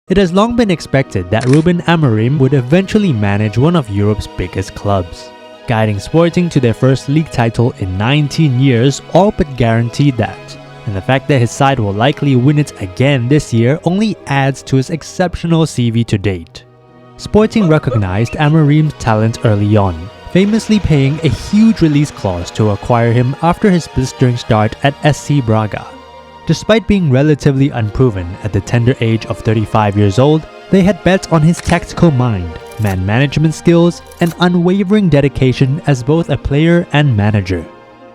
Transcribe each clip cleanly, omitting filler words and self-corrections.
It has long been expected that Ruben Amorim would eventually manage one of Europe's biggest clubs. Guiding Sporting to their first league title in 19 years all but guaranteed that, and the fact that his side will likely win it again this year only adds to his exceptional CV to date. Sporting recognized Amorim's talent early on, famously paying a huge release clause to acquire him after his blistering start at SC Braga. Despite being relatively unproven at the tender age of 35 years old, they had bet on his tactical mind, man management skills, and unwavering dedication as both a player and manager.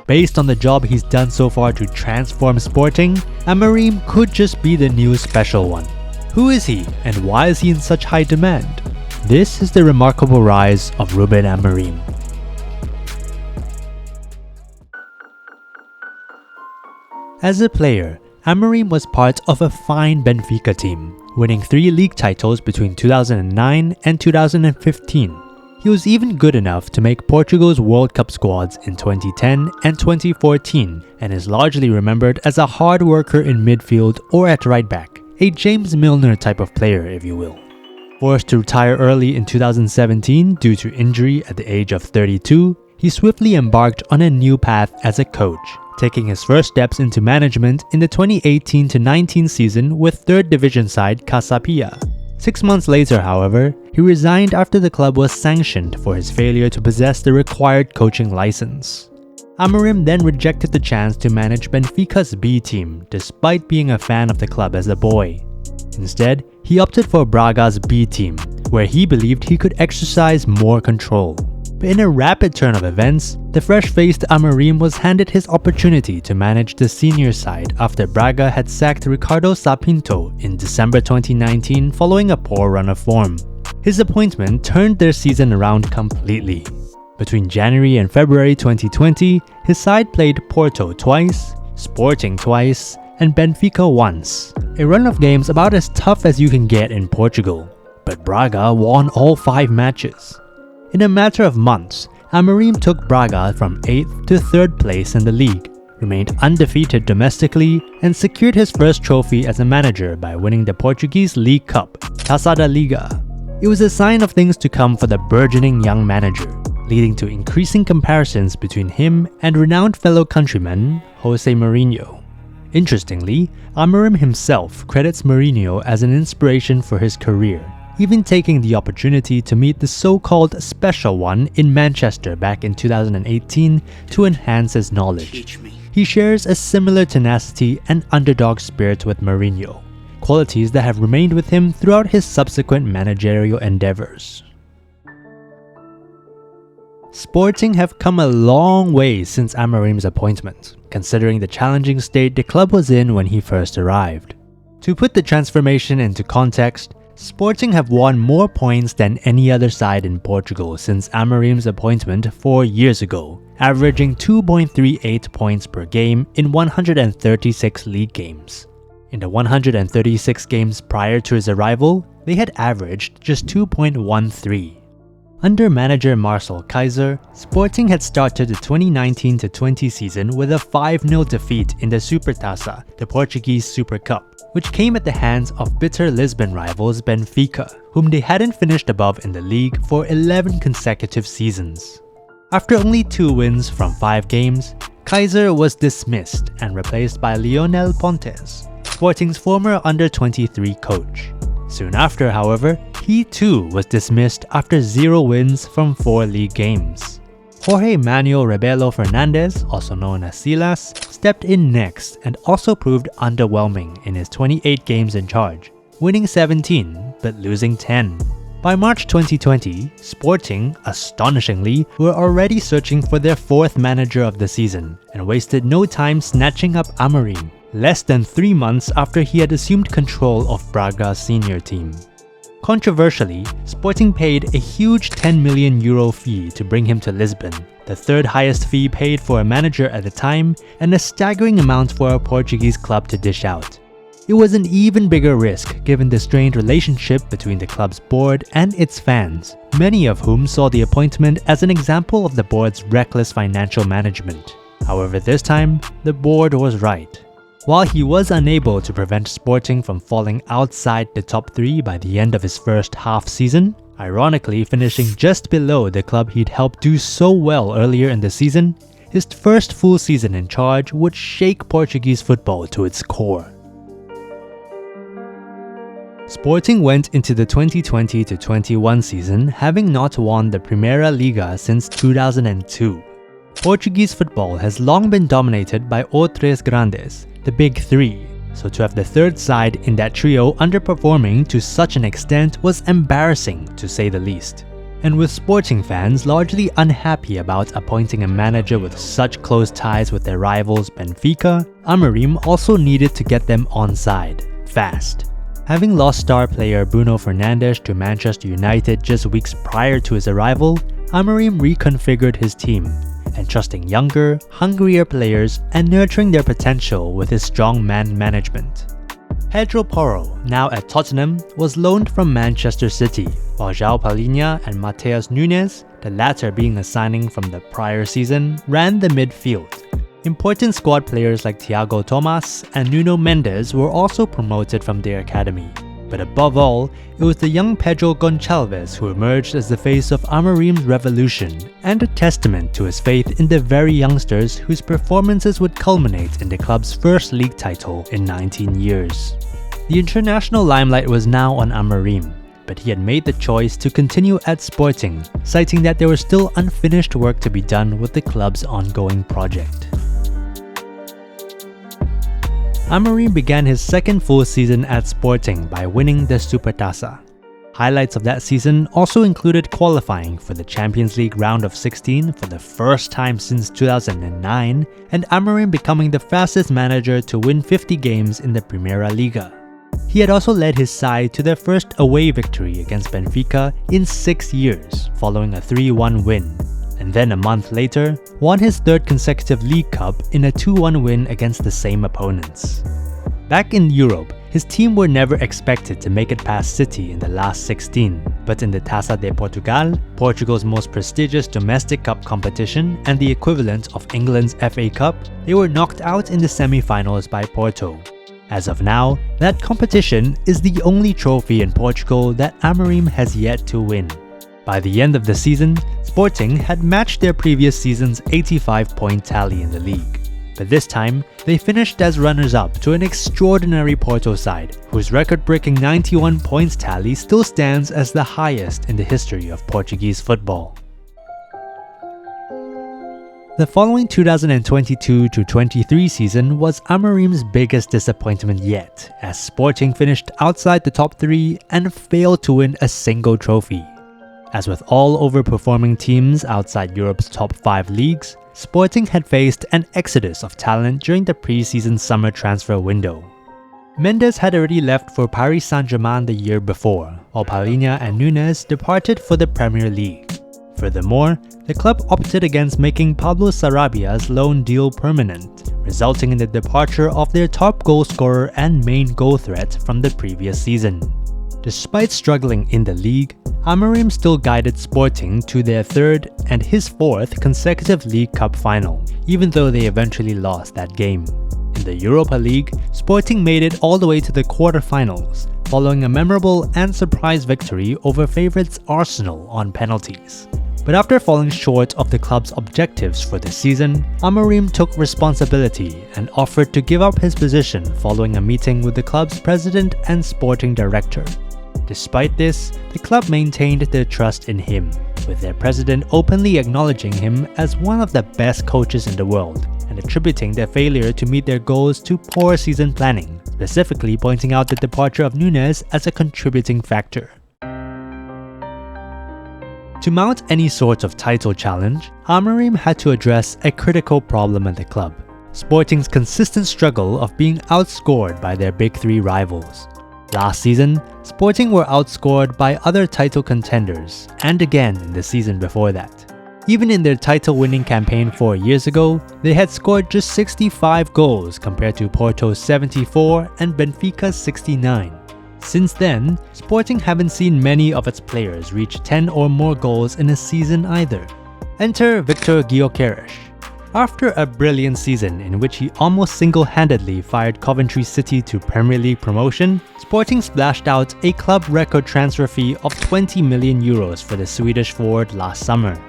Based on the job he's done so far to transform Sporting, Amorim could just be the new special one. Who is he, and why is he in such high demand? This is the remarkable rise of Ruben Amorim. As a player, Amorim was part of a fine Benfica team, winning 3 league titles between 2009 and 2015. He was even good enough to make Portugal's World Cup squads in 2010 and 2014 and is largely remembered as a hard worker in midfield or at right back, a James Milner type of player if you will. Forced to retire early in 2017 due to injury at the age of 32, he swiftly embarked on a new path as a coach, taking his first steps into management in the 2018-19 season with 3rd division side Casa. 6 months later, however, he resigned after the club was sanctioned for his failure to possess the required coaching license. Amorim then rejected the chance to manage Benfica's B team despite being a fan of the club as a boy. Instead, he opted for Braga's B team, where he believed he could exercise more control. But in a rapid turn of events, the fresh-faced Amorim was handed his opportunity to manage the senior side after Braga had sacked Ricardo Sapinto in December 2019 following a poor run of form. His appointment turned their season around completely. Between January and February 2020, his side played Porto twice, Sporting twice, and Benfica once, a run of games about as tough as you can get in Portugal. But Braga won all 5 matches. In a matter of months, Amorim took Braga from 8th to 3rd place in the league, remained undefeated domestically, and secured his first trophy as a manager by winning the Portuguese League Cup, Casa da Liga. It was a sign of things to come for the burgeoning young manager, leading to increasing comparisons between him and renowned fellow countryman Jose Mourinho. Interestingly, Amorim himself credits Mourinho as an inspiration for his career, even taking the opportunity to meet the so-called special one in Manchester back in 2018 to enhance his knowledge. He shares a similar tenacity and underdog spirit with Mourinho, qualities that have remained with him throughout his subsequent managerial endeavors. Sporting have come a long way since Amorim's appointment, considering the challenging state the club was in when he first arrived. To put the transformation into context, Sporting have won more points than any other side in Portugal since Amorim's appointment 4 years ago, averaging 2.38 points per game in 136 league games. In the 136 games prior to his arrival, they had averaged just 2.13. Under manager Marcel Kaiser, Sporting had started the 2019-20 season with a 5-0 defeat in the Supertaça, the Portuguese Super Cup, which came at the hands of bitter Lisbon rivals Benfica, whom they hadn't finished above in the league for 11 consecutive seasons. After only 2 wins from 5 games, Kaiser was dismissed and replaced by Lionel Pontes, Sporting's former under-23 coach. Soon after, however, he too was dismissed after 0 wins from 4 league games. Jorge Manuel Rebelo Fernandez, also known as Silas, stepped in next and also proved underwhelming in his 28 games in charge, winning 17 but losing 10. By March 2020, Sporting, astonishingly, were already searching for their 4th manager of the season and wasted no time snatching up Amorim, less than 3 months after he had assumed control of Braga's senior team. Controversially, Sporting paid a huge €10 million fee to bring him to Lisbon, the 3rd highest fee paid for a manager at the time, and a staggering amount for a Portuguese club to dish out. It was an even bigger risk given the strained relationship between the club's board and its fans, many of whom saw the appointment as an example of the board's reckless financial management. However, this time, the board was right. While he was unable to prevent Sporting from falling outside the top 3 by the end of his first half season, ironically finishing just below the club he'd helped do so well earlier in the season, his first full season in charge would shake Portuguese football to its core. Sporting went into the 2020-21 season having not won the Primeira Liga since 2002. Portuguese football has long been dominated by Os Três Grandes, the Big Three, so to have the third side in that trio underperforming to such an extent was embarrassing to say the least. And with Sporting fans largely unhappy about appointing a manager with such close ties with their rivals Benfica, Amorim also needed to get them on side, fast. Having lost star player Bruno Fernandes to Manchester United just weeks prior to his arrival, Amorim reconfigured his team, entrusting younger, hungrier players and nurturing their potential with his strong man management. Pedro Porro, now at Tottenham, was loaned from Manchester City, while João Palhinha and Matheus Nunes, the latter being a signing from the prior season, ran the midfield. Important squad players like Thiago Thomas and Nuno Mendes were also promoted from their academy. But above all, it was the young Pedro Gonçalves who emerged as the face of Amorim's revolution and a testament to his faith in the very youngsters whose performances would culminate in the club's first league title in 19 years. The international limelight was now on Amorim, but he had made the choice to continue at Sporting, citing that there was still unfinished work to be done with the club's ongoing project. Amorim began his second full season at Sporting by winning the Supertaça. Highlights of that season also included qualifying for the Champions League round of 16 for the first time since 2009, and Amorim becoming the fastest manager to win 50 games in the Primeira Liga. He had also led his side to their first away victory against Benfica in 6 years, following a 3-1 win, and then a month later, won his third consecutive League Cup in a 2-1 win against the same opponents. Back in Europe, his team were never expected to make it past City in the last 16, but in the Taça de Portugal, Portugal's most prestigious domestic cup competition and the equivalent of England's FA Cup, they were knocked out in the semi-finals by Porto. As of now, that competition is the only trophy in Portugal that Amorim has yet to win. By the end of the season, Sporting had matched their previous season's 85-point tally in the league. But this time, they finished as runners-up to an extraordinary Porto side, whose record-breaking 91 points tally still stands as the highest in the history of Portuguese football. The following 2022-23 season was Amorim's biggest disappointment yet, as Sporting finished outside the top 3 and failed to win a single trophy. As with all overperforming teams outside Europe's top 5 leagues, Sporting had faced an exodus of talent during the pre-season summer transfer window. Mendes had already left for Paris Saint-Germain the year before, while Palhinha and Nunes departed for the Premier League. Furthermore, the club opted against making Pablo Sarabia's loan deal permanent, resulting in the departure of their top goal scorer and main goal threat from the previous season. Despite struggling in the league, Amorim still guided Sporting to their third and his fourth consecutive League Cup final, even though they eventually lost that game. In the Europa League, Sporting made it all the way to the quarter-finals, following a memorable and surprise victory over favourites Arsenal on penalties. But after falling short of the club's objectives for the season, Amorim took responsibility and offered to give up his position following a meeting with the club's president and sporting director. Despite this, the club maintained their trust in him, with their president openly acknowledging him as one of the best coaches in the world and attributing their failure to meet their goals to poor season planning, specifically pointing out the departure of Nunes as a contributing factor. To mount any sort of title challenge, Amorim had to address a critical problem at the club: Sporting's consistent struggle of being outscored by their big 3 rivals. Last season, Sporting were outscored by other title contenders, and again in the season before that. Even in their title-winning campaign 4 years ago, they had scored just 65 goals compared to Porto's 74 and Benfica's 69. Since then, Sporting haven't seen many of its players reach 10 or more goals in a season either. Enter Victor Gyökeres. After a brilliant season in which he almost single-handedly fired Coventry City to Premier League promotion, Sporting splashed out a club record transfer fee of €20 million for the Swedish forward last summer.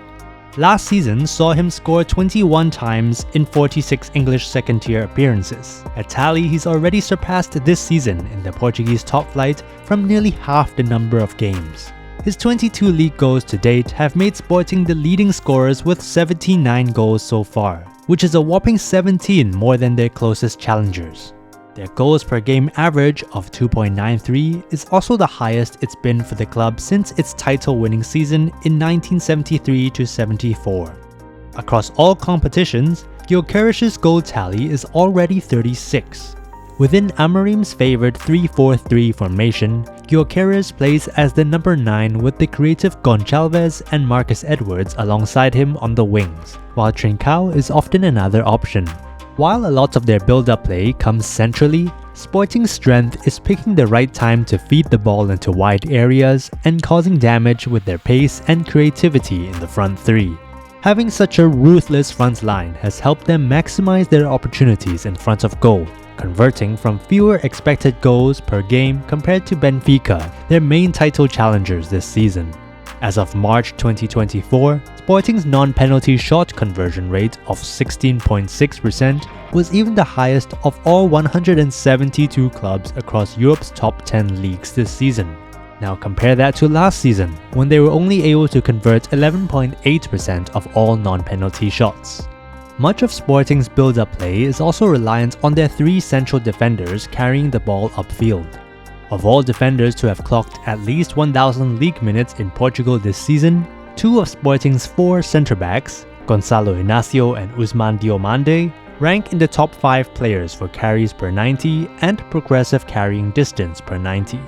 Last season saw him score 21 times in 46 English second-tier appearances, a tally he's already surpassed this season in the Portuguese top flight from nearly half the number of games. His 22 league goals to date have made Sporting the leading scorers with 79 goals so far, which is a whopping 17 more than their closest challengers. Their goals per game average of 2.93 is also the highest it's been for the club since its title-winning season in 1973-74. Across all competitions, Gyökeres's goal tally is already 36. Within Amorim's favoured 3-4-3 formation, Gyökeres plays as the number 9 with the creative Gonçalves and Marcus Edwards alongside him on the wings, while Trincão is often another option. While a lot of their build-up play comes centrally, Sporting's strength is picking the right time to feed the ball into wide areas and causing damage with their pace and creativity in the front three. Having such a ruthless front line has helped them maximize their opportunities in front of goal, converting from fewer expected goals per game compared to Benfica, their main title challengers this season. As of March 2024, Sporting's non-penalty shot conversion rate of 16.6% was even the highest of all 172 clubs across Europe's top 10 leagues this season. Now compare that to last season, when they were only able to convert 11.8% of all non-penalty shots. Much of Sporting's build-up play is also reliant on their three central defenders carrying the ball upfield. Of all defenders to have clocked at least 1,000 league minutes in Portugal this season, two of Sporting's four centre-backs, Gonçalo Inácio and Ousmane Diomande, rank in the top 5 players for carries per 90 and progressive carrying distance per 90.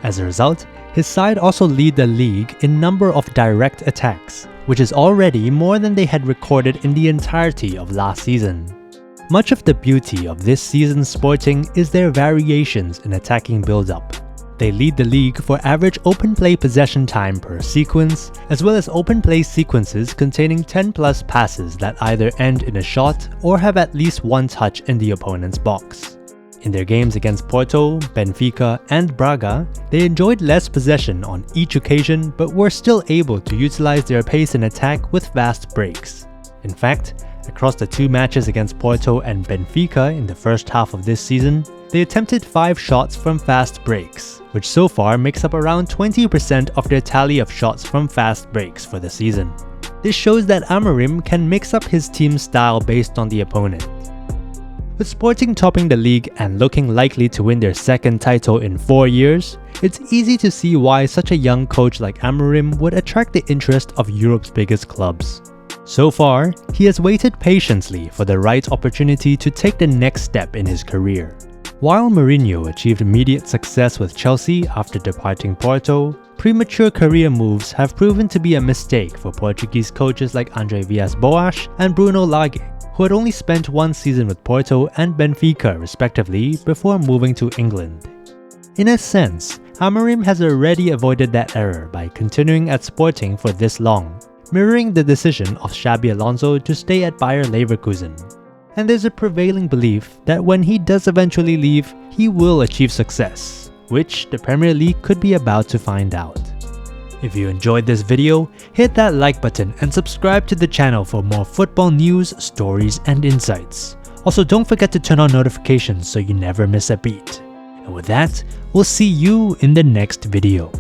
As a result, his side also lead the league in number of direct attacks, which is already more than they had recorded in the entirety of last season. Much of the beauty of this season's Sporting is their variations in attacking build-up. They lead the league for average open play possession time per sequence, as well as open play sequences containing 10+ passes that either end in a shot or have at least one touch in the opponent's box. In their games against Porto, Benfica, and Braga, they enjoyed less possession on each occasion but were still able to utilize their pace in attack with fast breaks. In fact, across the two matches against Porto and Benfica in the first half of this season, they attempted 5 shots from fast breaks, which so far makes up around 20% of their tally of shots from fast breaks for the season. This shows that Amorim can mix up his team's style based on the opponent. With Sporting topping the league and looking likely to win their second title in 4 years, it's easy to see why such a young coach like Amorim would attract the interest of Europe's biggest clubs. So far, he has waited patiently for the right opportunity to take the next step in his career. While Mourinho achieved immediate success with Chelsea after departing Porto, premature career moves have proven to be a mistake for Portuguese coaches like André Villas-Boas and Bruno Lage, who had only spent 1 season with Porto and Benfica respectively before moving to England. In a sense, Amorim has already avoided that error by continuing at Sporting for this long, mirroring the decision of Xabi Alonso to stay at Bayer Leverkusen. And there's a prevailing belief that when he does eventually leave, he will achieve success, which the Premier League could be about to find out. If you enjoyed this video, hit that like button and subscribe to the channel for more football news, stories, and insights. Also, don't forget to turn on notifications so you never miss a beat. And with that, we'll see you in the next video.